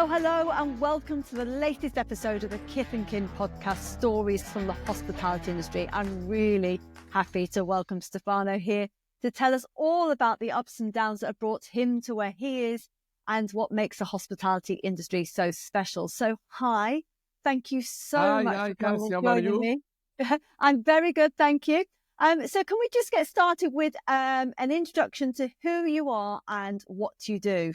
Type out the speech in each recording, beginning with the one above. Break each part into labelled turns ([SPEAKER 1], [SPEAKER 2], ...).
[SPEAKER 1] Hello, and welcome to the latest episode of the Kith Kin podcast, Stories from the Hospitality Industry. I'm really happy to welcome Stefano here to tell us all about the ups and downs that have brought him to where he is and what makes the hospitality industry so special. So, hi, thank you so much for coming and joining me. I'm very good, thank you. So can we just get started with an introduction to who you are and what you do?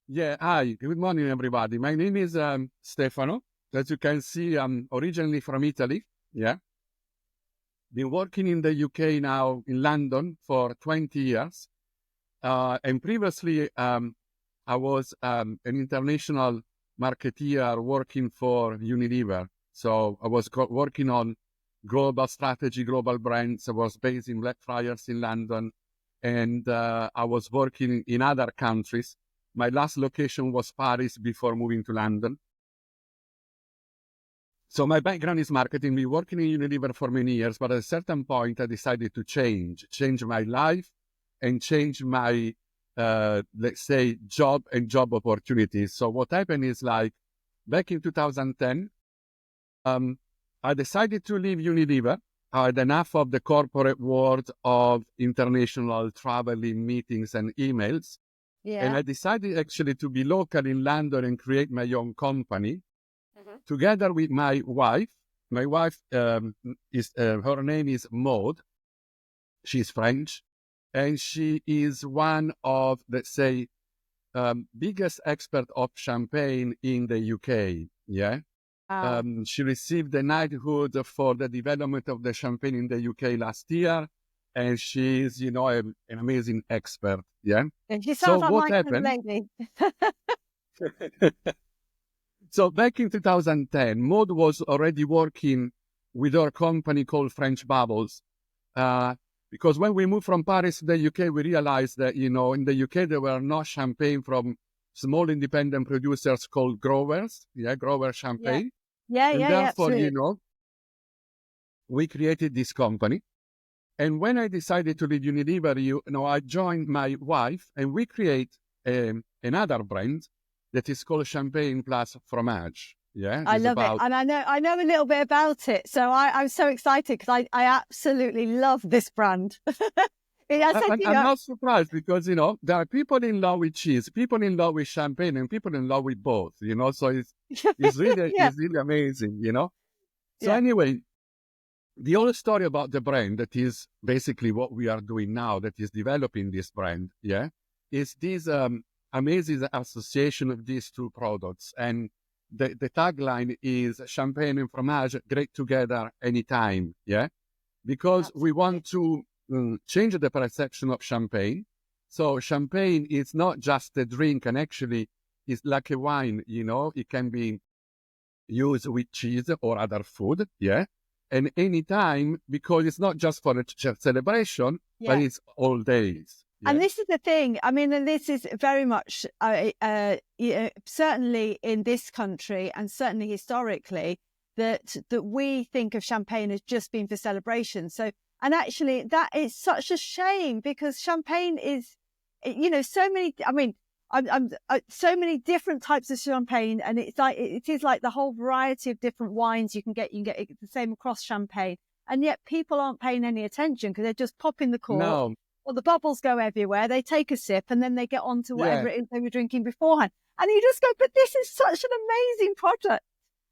[SPEAKER 2] Hi, good morning, everybody. My name is Stefano. As you can see, I'm originally from Italy. Been working in the UK now, in London, for 20 years. And previously, I was an international marketeer working for Unilever. So I was working on global strategy, global brands. I was based in Blackfriars in London. And I was working in other countries. My last location was Paris before moving to London. So my background is marketing. Been working in Unilever for many years, but at a certain point, I decided to change my life and change my, let's say, job and job opportunities. So what happened is, like, back in 2010, I decided to leave Unilever. I had enough of the corporate world of international traveling, meetings and emails. And I decided actually to be local in London and create my own company together with my wife. My wife, her name is Maud. She's French. And she is one of, let's say, biggest expert of champagne in the UK. She received the knighthood for the development of the champagne in the UK last year. And she's, an amazing expert.
[SPEAKER 1] And she sounds like my kind of lady.
[SPEAKER 2] So back in 2010, Maud was already working with our company called French Bubbles. Because when we moved from Paris to the UK, we realized that, in the UK, there were no champagne from small independent producers called growers. Grower champagne. And therefore, we created this company. And when I decided to leave Unilever, I joined my wife and we create another brand that is called Champagne plus Fromage.
[SPEAKER 1] I love it. And I know a little bit about it. So I'm so excited because I absolutely love this brand.
[SPEAKER 2] I'm not surprised because, there are people in love with cheese, people in love with champagne and people in love with both, so it's really, it's really amazing, So anyway, the whole story about the brand, that is basically what we are doing now, that is developing this brand, is this amazing association of these two products. And the tagline is champagne and fromage, great together anytime, because we want to change the perception of champagne. So champagne is not just a drink, and actually it's like a wine, it can be used with cheese or other food, and anytime, because it's not just for a celebration, but it's all days.
[SPEAKER 1] And this is the thing. I mean, and this is very much, certainly in this country and certainly historically, that we think of champagne as just being for celebration. So, and actually that is such a shame because champagne is, so many, so many different types of champagne, and it is like the whole variety of different wines you can get it the same across champagne, and yet people aren't paying any attention because they're just popping the cork, or the bubbles go everywhere. They take a sip and then they get on to whatever it is they were drinking beforehand, and you just go, but this is such an amazing product.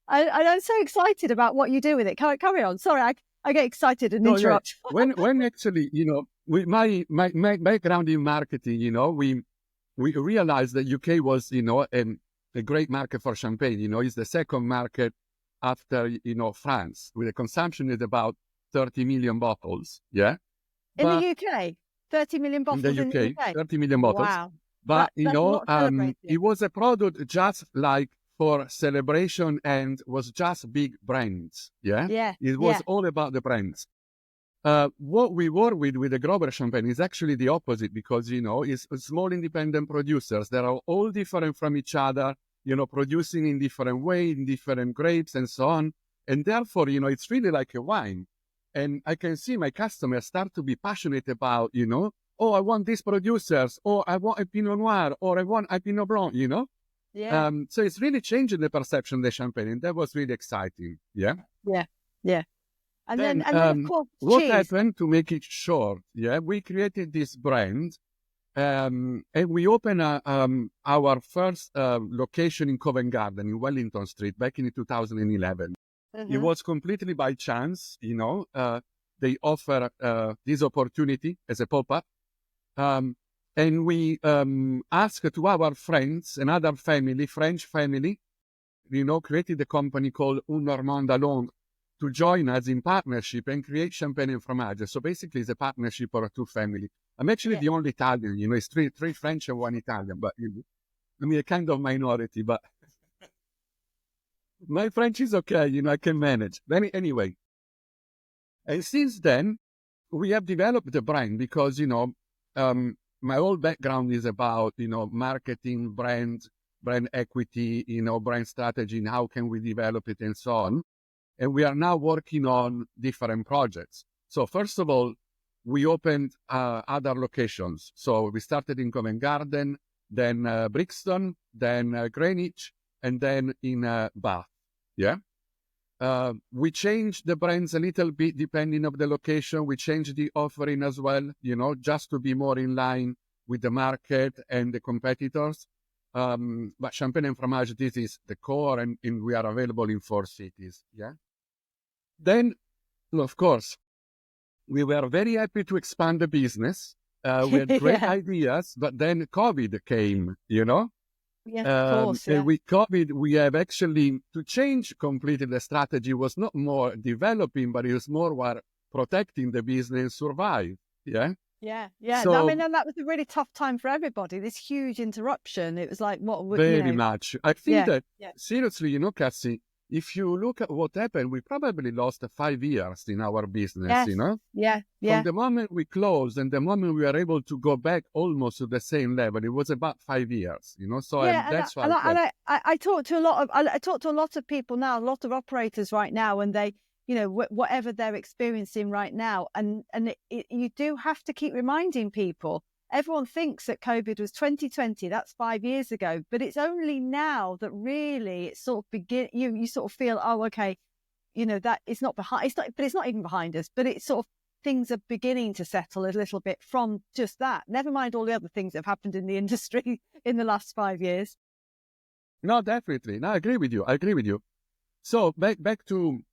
[SPEAKER 1] I'm so excited about what you do with it. Carry on. Sorry, I get excited and interrupt.
[SPEAKER 2] When actually, with my background in marketing, we realized that UK was, a great market for champagne. It's the second market after, France, with a consumption is about 30 million bottles.
[SPEAKER 1] In the UK, 30 million bottles in the UK.
[SPEAKER 2] 30 million bottles.
[SPEAKER 1] Wow.
[SPEAKER 2] But, it was a product just like for celebration and was just big brands. It was all about the brands. What we work with the Grover champagne is actually the opposite because, it's small independent producers that are all different from each other, producing in different ways, in different grapes and so on. And therefore, it's really like a wine. And I can see my customers start to be passionate about, oh, I want these producers, or I want a Pinot Noir, or I want a Pinot Blanc,
[SPEAKER 1] Yeah.
[SPEAKER 2] So it's really changing the perception of the champagne, and that was really exciting. Yeah.
[SPEAKER 1] Yeah. Yeah. And
[SPEAKER 2] Then,
[SPEAKER 1] then of course,
[SPEAKER 2] what
[SPEAKER 1] cheese.
[SPEAKER 2] happened, to make it short? Yeah, we created this brand, and we opened our first location in Covent Garden in Wellington Street back in 2011. It was completely by chance, they offer this opportunity as a pop-up. And we asked to our friends, another family, French family, created a company called Un Normand à Londres to join us in partnership and create Champagne and Fromage. So basically it's a partnership of two families. I'm actually the only Italian, it's three French and one Italian, but a kind of minority, but my French is okay, I can manage. But anyway, and since then, we have developed the brand because, my whole background is about, marketing, brand equity, brand strategy, and how can we develop it and so on. And we are now working on different projects. So first of all, we opened other locations. So we started in Covent Garden, then Brixton, then Greenwich, and then in Bath. Yeah. We changed the brands a little bit depending on the location. We changed the offering as well, just to be more in line with the market and the competitors. But Champagne and Fromage, this is the core, and we are available in 4 cities. Yeah. Then, of course, we were very happy to expand the business. We had great ideas, but then COVID came,
[SPEAKER 1] Yes, of course. Yeah.
[SPEAKER 2] And with COVID, we have actually to change completely the strategy. Was not more developing, but it was more protecting the business and survive. Yeah.
[SPEAKER 1] Yeah. Yeah.
[SPEAKER 2] So,
[SPEAKER 1] and that was a really tough time for everybody. This huge interruption. It was like,
[SPEAKER 2] very much. I think that,
[SPEAKER 1] yeah.
[SPEAKER 2] seriously, Cassie, if you look at what happened, we probably lost 5 years in our business,
[SPEAKER 1] Yeah.
[SPEAKER 2] From the moment we closed and the moment we were able to go back almost to the same level, it was about 5 years, So that's why
[SPEAKER 1] I talk to a lot of people now, a lot of operators right now, and they, whatever they're experiencing right now, and you do have to keep reminding people. Everyone thinks that COVID was 2020. That's 5 years ago, but it's only now that really it sort of you sort of feel, oh, okay, that it's not behind. But it's not even behind us. But it's sort of things are beginning to settle a little bit from just that. Never mind all the other things that have happened in the industry in the last 5 years.
[SPEAKER 2] No, definitely. No, I agree with you. So back to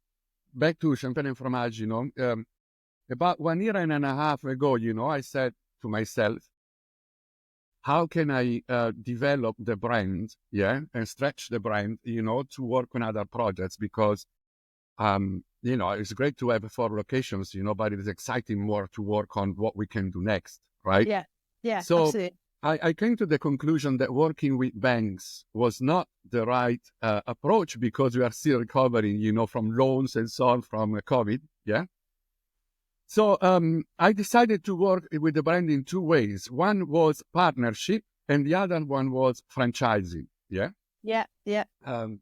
[SPEAKER 2] Champagne and Fromage. About 1 year and a half ago, I said to myself, how can I develop the brand, and stretch the brand, to work on other projects? Because, it's great to have 4 locations, but it is exciting more to work on what we can do next, right?
[SPEAKER 1] Yeah.
[SPEAKER 2] So
[SPEAKER 1] absolutely.
[SPEAKER 2] I came to the conclusion that working with banks was not the right approach because we are still recovering, from loans and so on from COVID, yeah? So I decided to work with the brand in 2 ways. One was partnership, and the other one was franchising. Yeah.
[SPEAKER 1] Yeah.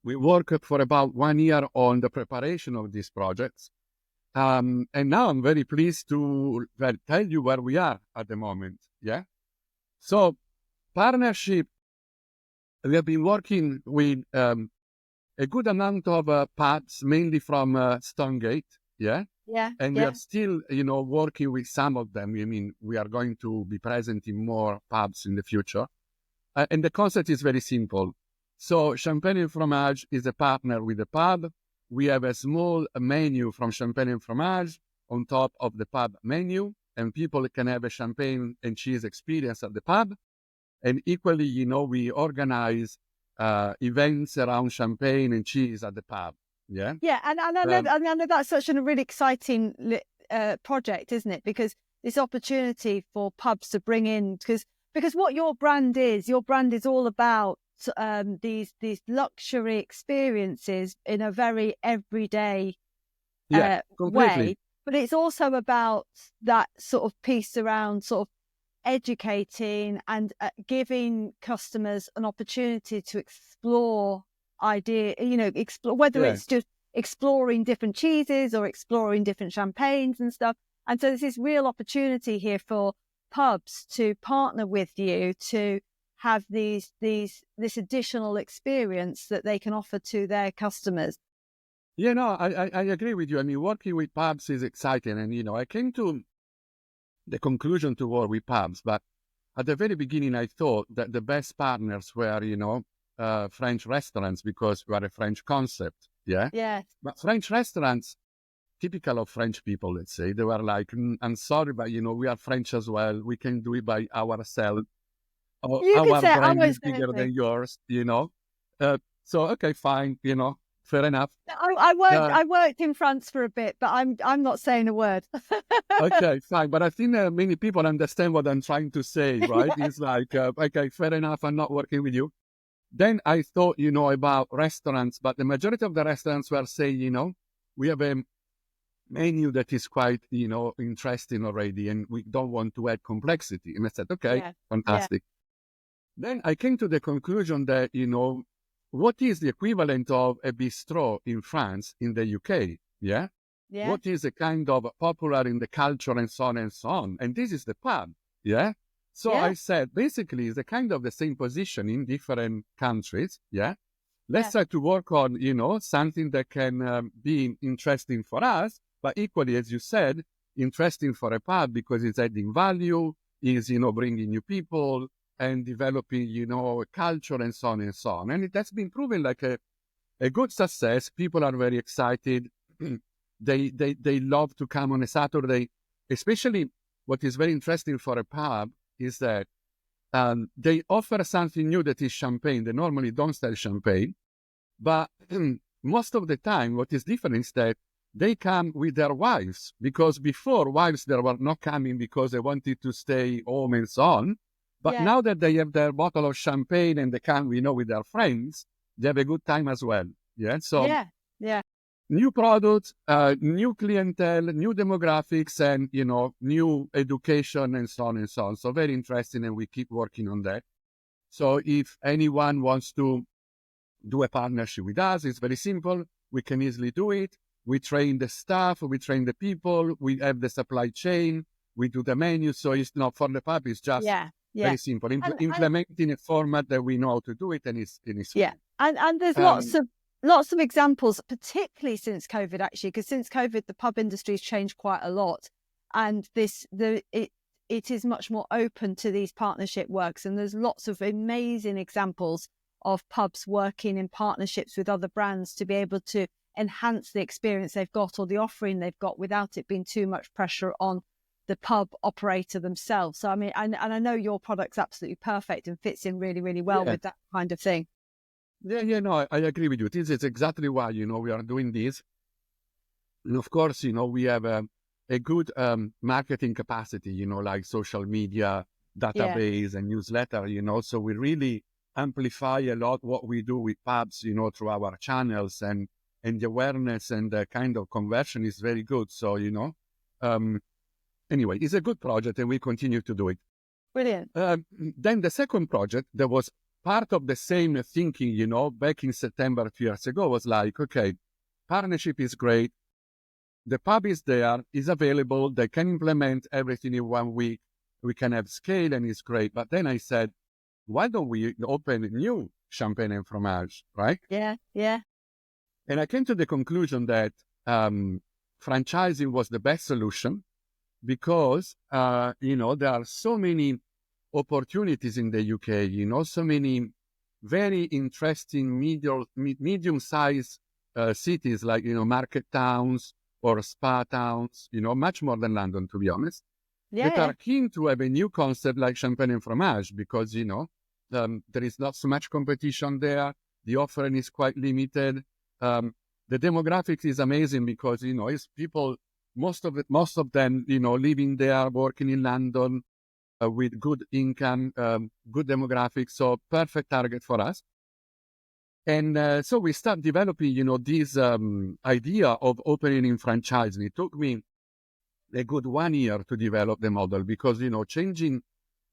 [SPEAKER 2] We worked for about 1 year on the preparation of these projects, and now I'm very pleased to tell you where we are at the moment. Yeah. So partnership, we have been working with a good amount of pubs, mainly from Stonegate. Yeah.
[SPEAKER 1] Yeah.
[SPEAKER 2] And we are still, working with some of them. I mean, we are going to be present in more pubs in the future. And the concept is very simple. So Champagne and Fromage is a partner with the pub. We have a small menu from Champagne and Fromage on top of the pub menu, and people can have a champagne and cheese experience at the pub. And equally, we organize events around champagne and cheese at the pub. Yeah.
[SPEAKER 1] Yeah, and I know that's such a really exciting project, isn't it? Because this opportunity for pubs to bring in, because what your brand is all about these luxury experiences in a very everyday way. But it's also about that sort of piece around sort of educating and giving customers an opportunity to explore explore whether it's just exploring different cheeses or exploring different champagnes and stuff. And so there's this real opportunity here for pubs to partner with you to have this additional experience that they can offer to their customers.
[SPEAKER 2] Yeah, no, I agree with you. I mean, working with pubs is exciting. And, I came to the conclusion to work with pubs, but at the very beginning, I thought that the best partners were, French restaurants, because we are a French concept. Yeah.
[SPEAKER 1] Yeah.
[SPEAKER 2] But French restaurants, typical of French people, let's say, they were like, I'm sorry, but, we are French as well. We can do it by ourselves. Our brand is bigger than yours, So, okay, fine, fair enough.
[SPEAKER 1] I worked in France for a bit, but I'm not saying a word.
[SPEAKER 2] Okay, fine. But I think many people understand what I'm trying to say, right? It's like, okay, fair enough, I'm not working with you. Then I thought, about restaurants, but the majority of the restaurants were saying, we have a menu that is quite, interesting already, and we don't want to add complexity. And I said, okay, fantastic. Yeah. Then I came to the conclusion that, what is the equivalent of a bistro in France, in the UK? Yeah. Yeah. What is a kind of popular in the culture and so on and so on? And this is the pub. Yeah. So I said, basically, it's a kind of the same position in different countries. Yeah. Let's try to work on, something that can be interesting for us, but equally, as you said, interesting for a pub because it's adding value, is, bringing new people and developing, a culture and so on and so on. And that's been proven like a good success. People are very excited. They love to come on a Saturday. Especially what is very interesting for a pub is that they offer something new that is champagne. They normally don't sell champagne. But most of the time, what is different is that they come with their wives, because before, wives, they were not coming because they wanted to stay home and so on. But now that they have their bottle of champagne and they come, with their friends, they have a good time as well. Yeah. So new products, new clientele, new demographics, and, new education and so on and so on. So very interesting, and we keep working on that. So if anyone wants to do a partnership with us, it's very simple. We can easily do it. We train the staff, we train the people, we have the supply chain, we do the menu. So it's not for the pub, it's just very simple. Implementing a format that we know how to do it, and it's
[SPEAKER 1] and there's lots of examples, particularly since COVID, actually, because since COVID, the pub industry has changed quite a lot, and it is much more open to these partnership works. And there's lots of amazing examples of pubs working in partnerships with other brands to be able to enhance the experience they've got or the offering they've got without it being too much pressure on the pub operator themselves. So, I mean, and I know your product's absolutely perfect and fits in really, really well with that kind of thing.
[SPEAKER 2] No, I agree with you. This is exactly why, we are doing this. And of course, we have a good marketing capacity, like social media, database and newsletter, so we really amplify a lot what we do with pubs, through our channels, and the awareness and the kind of conversion is very good. So, anyway, it's a good project and we continue to do it.
[SPEAKER 1] Brilliant.
[SPEAKER 2] Then the second project that was part of the same thinking, back in September 2 years ago, was like, okay, partnership is great. The pub is there, is available. They can implement everything in 1 week. We can have scale and it's great. But then I said, why don't we open a new Champagne and Fromage, right?
[SPEAKER 1] Yeah.
[SPEAKER 2] And I came to the conclusion that franchising was the best solution because, there are so many opportunities in the UK, so many very interesting medium-sized cities like, market towns or spa towns, much more than London, to be honest, that are keen to have a new concept like Champagne and Fromage because, there is not so much competition there. The offering is quite limited. The demographics is amazing because, it's people, most of them, living there, working in London with good income, good demographics. So perfect target for us. And so we start developing, this idea of opening in franchising. It took me a good 1 year to develop the model because, changing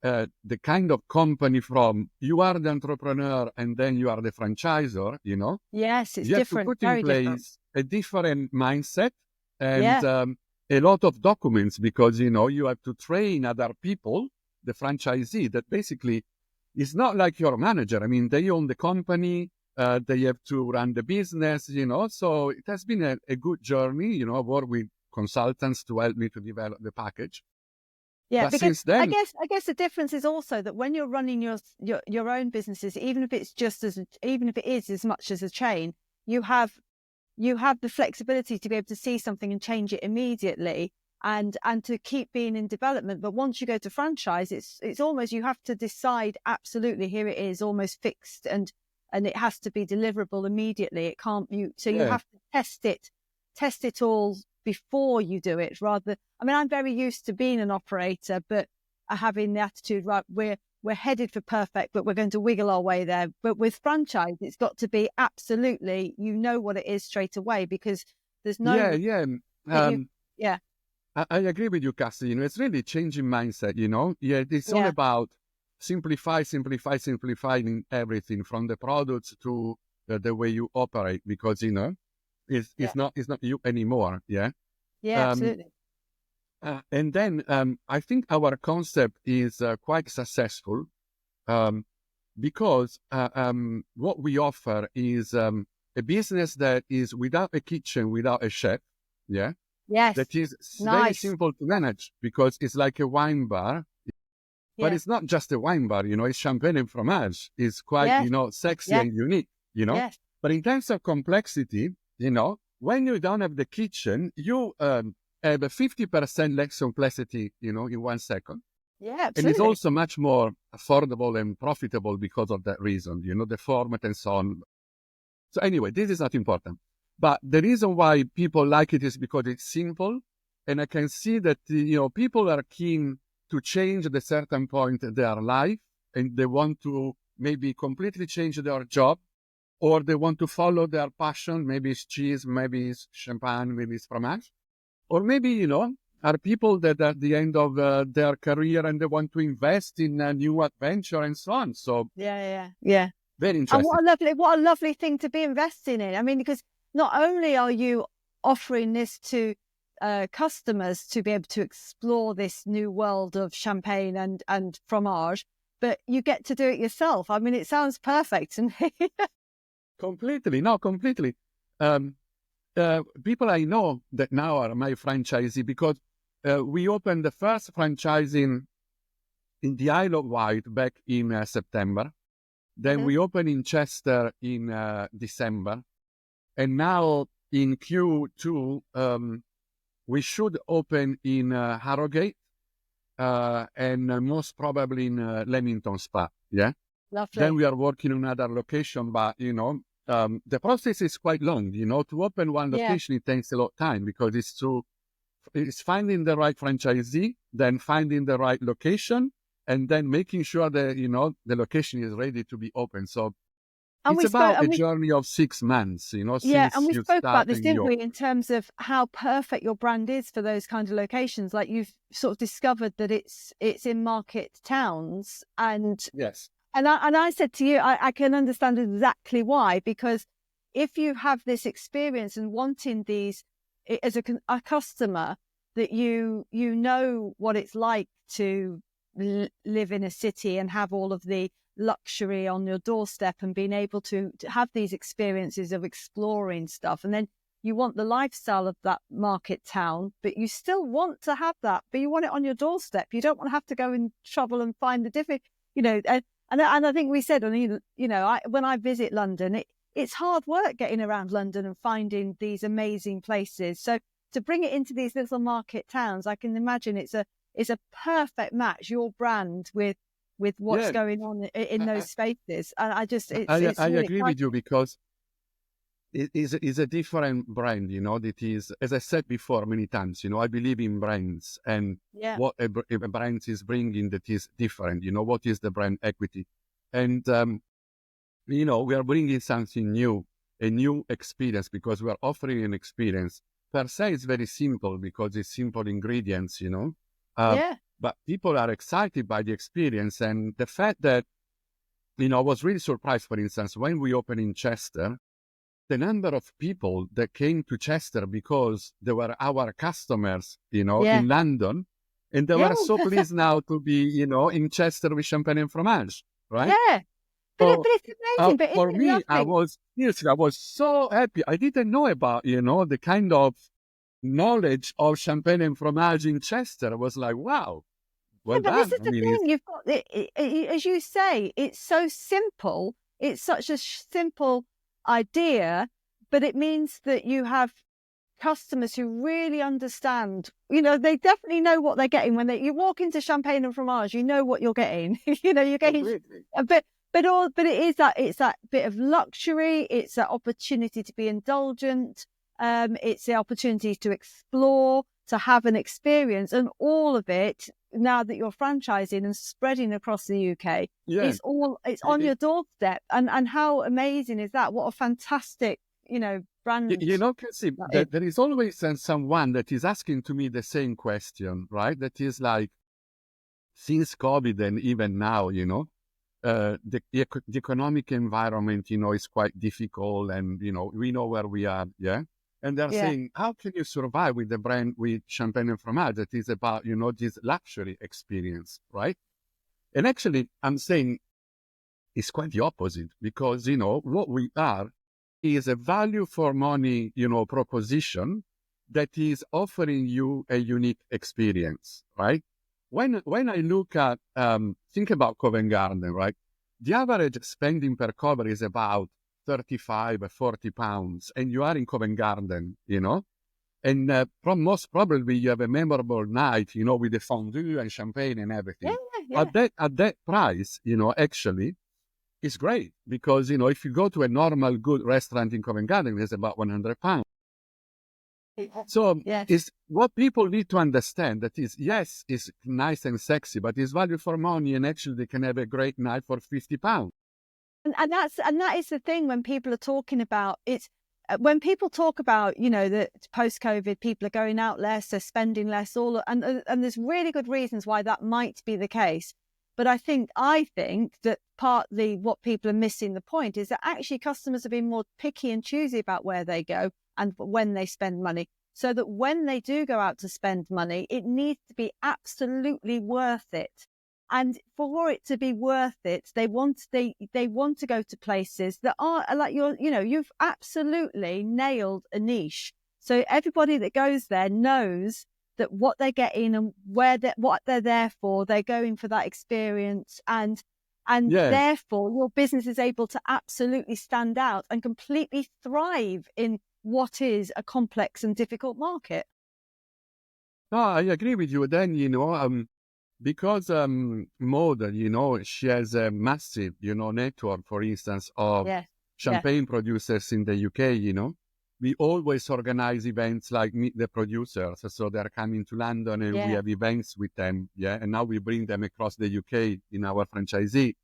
[SPEAKER 2] the kind of company from you are the entrepreneur and then you are the franchisor,
[SPEAKER 1] Yes, it's
[SPEAKER 2] you
[SPEAKER 1] different.
[SPEAKER 2] have to put in place a different mindset and a lot of documents because, you have to train other people, the franchisee, that basically it's not like your manager. I mean, they own the company, they have to run the business, so it has been a good journey. I've worked with consultants to help me to develop the package.
[SPEAKER 1] Yeah,
[SPEAKER 2] but
[SPEAKER 1] because
[SPEAKER 2] since then,
[SPEAKER 1] I guess the difference is also that when you're running your own businesses, even if it is as much as a chain, you have the flexibility to be able to see something and change it immediately, and to keep being in development. But once you go to franchise, it's almost, you have to decide absolutely, here it is, almost fixed, and it has to be deliverable immediately. It can't, you have to test it all before you do it. I'm very used to being an operator, but having the attitude, right, we're headed for perfect, but we're going to wiggle our way there. But with franchise, it's got to be absolutely, what it is straight away, because there's no...
[SPEAKER 2] I agree with you, Cassie. It's really changing mindset, it's all about simplifying everything, from the products to the way you operate, because, it's not you anymore.
[SPEAKER 1] Absolutely.
[SPEAKER 2] And then I think our concept is quite successful, because what we offer is a business that is without a kitchen, without a chef.
[SPEAKER 1] Yes.
[SPEAKER 2] That is very simple to manage, because it's like a wine bar. But it's not just a wine bar, it's champagne and fromage. It's quite, sexy and unique,
[SPEAKER 1] Yes.
[SPEAKER 2] But in terms of complexity, when you don't have the kitchen, you have a 50% less complexity, in 1 second.
[SPEAKER 1] Yeah, absolutely.
[SPEAKER 2] And it's also much more affordable and profitable because of that reason, the format and so on. So anyway, this is not important. But the reason why people like it is because it's simple. And I can see that, people are keen to change at a certain point in their life, and they want to maybe completely change their job, or they want to follow their passion. Maybe it's cheese, maybe it's champagne, maybe it's fromage. Or maybe, are people that are at the end of their career and they want to invest in a new adventure and so on. So
[SPEAKER 1] yeah.
[SPEAKER 2] Very interesting.
[SPEAKER 1] And what a lovely thing to be investing in. I mean, because not only are you offering this to customers to be able to explore this new world of champagne and fromage, but you get to do it yourself. I mean, it sounds perfect to me.
[SPEAKER 2] Completely. People I know that now are my franchisee, because we opened the first franchising in the Isle of Wight back in September. Then we opened in Chester in December. And now in Q2, we should open in Harrogate and most probably in Leamington Spa. Yeah.
[SPEAKER 1] Lovely.
[SPEAKER 2] Then we are working on another location, but, the process is quite long. To open one location, it takes a lot of time, because it's finding the right franchisee, then finding the right location, and then making sure that, the location is ready to be open. So it's about a journey of 6 months,
[SPEAKER 1] Yeah, and we spoke about this, didn't we, in terms of how perfect your brand is for those kind of locations. Like, you've sort of discovered that it's in market towns, and
[SPEAKER 2] yes.
[SPEAKER 1] And I said to you, I can understand exactly why, because if you have this experience and wanting these as a customer, that you know what it's like to live in a city and have all of the luxury on your doorstep, and being able to have these experiences of exploring stuff. And then you want the lifestyle of that market town, but you still want to have that, but you want it on your doorstep. You don't want to have to go and travel and find the different, And I think we said, when I visit London, it's hard work getting around London and finding these amazing places. So to bring it into these little market towns, I can imagine it's a perfect match, your brand with what's going on in those spaces. And I really
[SPEAKER 2] agree with you, because it is a different brand, that is, as I said before many times, I believe in brands, and what a brand is bringing that is different, what is the brand equity. And, we are bringing something new, a new experience, because we are offering an experience. Per se, it's very simple, because it's simple ingredients, but people are excited by the experience. And the fact that, I was really surprised, for instance, when we opened in Chester, the number of people that came to Chester because they were our customers, in London, and they were so pleased now to be, in Chester with champagne and fromage. right?
[SPEAKER 1] Yeah.
[SPEAKER 2] So
[SPEAKER 1] But it's amazing. But
[SPEAKER 2] for
[SPEAKER 1] isn't
[SPEAKER 2] me,
[SPEAKER 1] it lovely?
[SPEAKER 2] I was so happy. I didn't know about, the kind of knowledge of Champagne and Fromage in Chester. I was like, wow,
[SPEAKER 1] Yeah,
[SPEAKER 2] well
[SPEAKER 1] but this
[SPEAKER 2] done.
[SPEAKER 1] is
[SPEAKER 2] I
[SPEAKER 1] the
[SPEAKER 2] mean,
[SPEAKER 1] thing. You've got as you say, it's so simple. It's such a simple idea, but it means that you have customers who really understand. They definitely know what they're getting when you walk into Champagne and Fromage. You know what you're getting. You're getting a bit. But it's that bit of luxury. It's that opportunity to be indulgent. It's the opportunity to explore, to have an experience, and all of it. Now that you're franchising and spreading across the UK,
[SPEAKER 2] yeah.
[SPEAKER 1] it's on your doorstep. And how amazing is that? What a fantastic, brand.
[SPEAKER 2] Cassie, there is always someone that is asking to me the same question, right? That is like, since COVID and even now, the economic environment, is quite difficult, and we know where we are, yeah. And they're saying, how can you survive with the brand with Champagne and Fromage that is about, this luxury experience, right? And actually, I'm saying it's quite the opposite, because what we are is a value for money, proposition that is offering you a unique experience, right? When I look at, think about Covent Garden, right? The average spending per cover is about 35 or 40 pounds, and you are in Covent Garden, and from most probably you have a memorable night, with the fondue and champagne and everything.
[SPEAKER 1] Yeah.
[SPEAKER 2] At that price, actually, it's great, because, if you go to a normal good restaurant in Covent Garden, it's about £100. So it's what people need to understand, that is, yes, it's nice and sexy, but it's value for money, and actually they can have a great night for £50.
[SPEAKER 1] And that is the thing when people are talking about it. When people talk about, that post-COVID, people are going out less, they're spending less, and there's really good reasons why that might be the case. But I think that partly what people are missing the point is that actually customers are being more picky and choosy about where they go and when they spend money, so that when they do go out to spend money, it needs to be absolutely worth it. And for it to be worth it, they want to go to places that are like you've absolutely nailed a niche. So everybody that goes there knows that what they're getting and what they're there for, they're going for that experience, and therefore your business is able to absolutely stand out and completely thrive in what is a complex and difficult market.
[SPEAKER 2] No, I agree with you. Then, because Maud, she has a massive, network, for instance, of champagne producers in the UK, we always organize events like Meet the Producers. So they're coming to London, and we have events with them. Yeah. And now we bring them across the UK in our franchisee.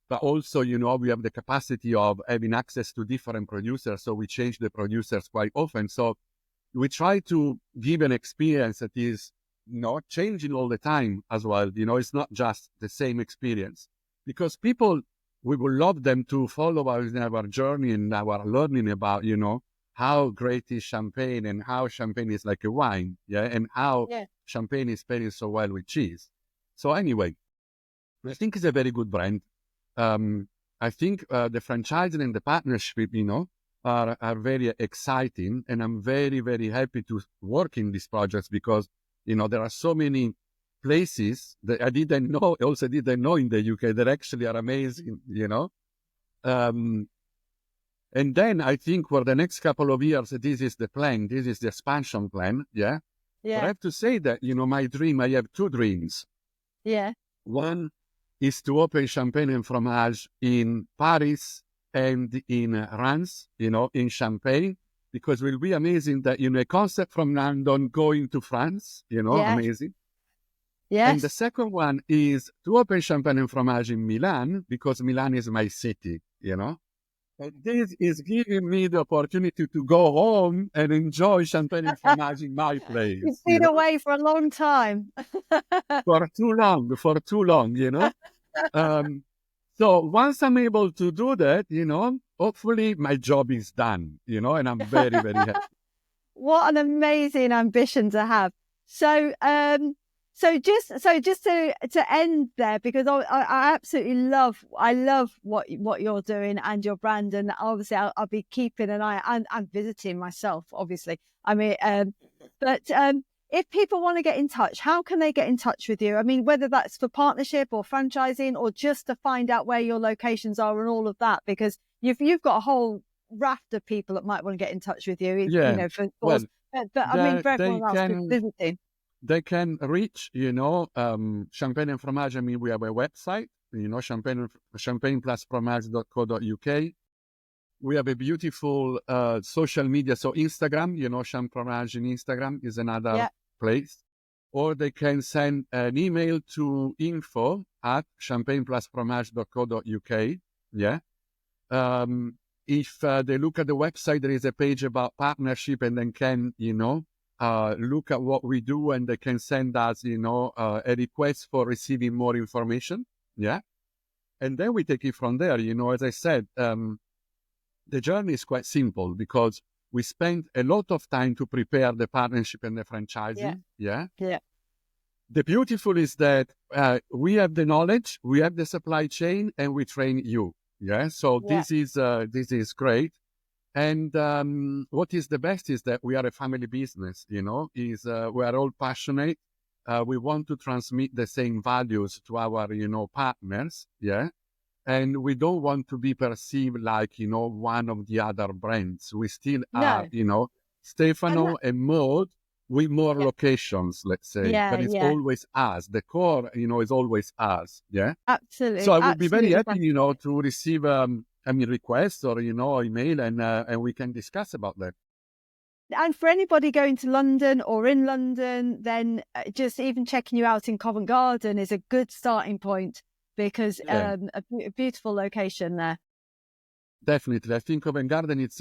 [SPEAKER 2] But also, we have the capacity of having access to different producers. So we change the producers quite often. So we try to give an experience that is, changing all the time as well. It's not just the same experience, because people, we would love them to follow us in our journey and our learning about, how great is champagne, and how champagne is like a wine. Yeah. And how champagne is pairing so well with cheese. So anyway, I think it's a very good brand. I think the franchising and the partnership, are very exciting, and I'm very, very happy to work in these projects, because, there are so many places that I didn't know in the UK that actually are amazing, and then I think for the next couple of years, this is the plan, this is the expansion plan, But I have to say that, my dream, I have two dreams. One is to open Champagne and Fromage in Paris and in Reims, in Champagne, because it will be amazing that, a concept from London going to France, amazing. And the second one is to open Champagne and Fromage in Milan, because Milan is my city, And this is giving me the opportunity to go home and enjoy Champagne and Fromage in my place.
[SPEAKER 1] You've been away for a long time.
[SPEAKER 2] For too long, So once I'm able to do that, hopefully my job is done, and I'm very, very happy.
[SPEAKER 1] What an amazing ambition to have. So So just to end there, because I absolutely love what you're doing and your brand, and obviously I'll be keeping an eye and visiting myself, obviously. I mean, but if people want to get in touch, how can they get in touch with you? I mean, whether that's for partnership or franchising, or just to find out where your locations are and all of that, because you've got a whole raft of people that might want to get in touch with you.
[SPEAKER 2] Yeah.
[SPEAKER 1] You know, but I mean, for everyone else visiting.
[SPEAKER 2] They can reach, Champagne and Fromage. I mean, we have a website, champagne+fromage.co.uk. We have a beautiful social media. So Instagram, Champagne Fromage in Instagram is another place. Or they can send an email to info@champagne+fromage.co.uk. Yeah. If they look at the website, there is a page about partnership, and then can, look at what we do, and they can send us, a request for receiving more information. Yeah. And then we take it from there. As I said, the journey is quite simple, because we spend a lot of time to prepare the partnership and the franchising. Yeah. The beautiful is that we have the knowledge, we have the supply chain, and we train you. Yeah. So this is great. And what is the best is that we are a family business, we are all passionate. We want to transmit the same values to our, partners. Yeah. And we don't want to be perceived like, one of the other brands. We still are, Stefano and Maud with more locations, let's say. But it's always us. The core, is always us. Yeah.
[SPEAKER 1] Absolutely.
[SPEAKER 2] So I would be very happy, to receive requests or, email, and we can discuss about that.
[SPEAKER 1] And for anybody going to London or in London, then just even checking you out in Covent Garden is a good starting point, because a beautiful location there.
[SPEAKER 2] Definitely. I think Covent Garden is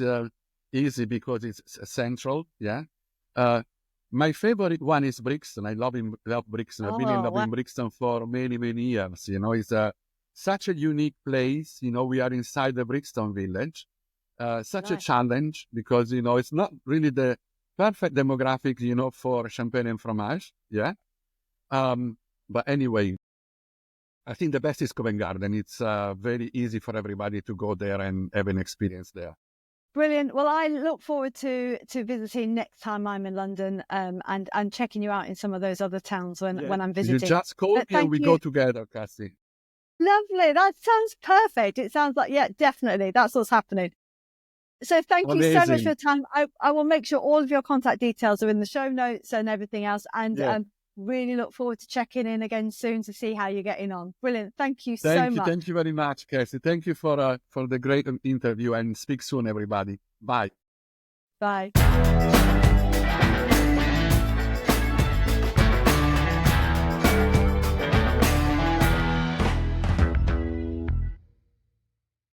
[SPEAKER 2] easy because it's central. Yeah. My favorite one is Brixton. I love Brixton. I've been in Brixton for many, many years. It's such a unique place. We are inside the Brixton village. Such a challenge, because, it's not really the perfect demographic, for Champagne and Fromage. Yeah. But anyway, I think the best is Covent Garden. It's very easy for everybody to go there and have an experience there.
[SPEAKER 1] Brilliant. Well, I look forward to visiting next time I'm in London, and checking you out in some of those other towns when I'm visiting.
[SPEAKER 2] You just call me and we go together, Cassie.
[SPEAKER 1] Lovely. That sounds perfect. It sounds like, definitely. That's what's happening. So thank you so much for your time. I will make sure all of your contact details are in the show notes and everything else. And really look forward to checking in again soon to see how you're getting on. Brilliant. Thank you so much.
[SPEAKER 2] Thank you very much, Cassie. Thank you for the great interview, and speak soon, everybody. Bye.
[SPEAKER 1] Bye.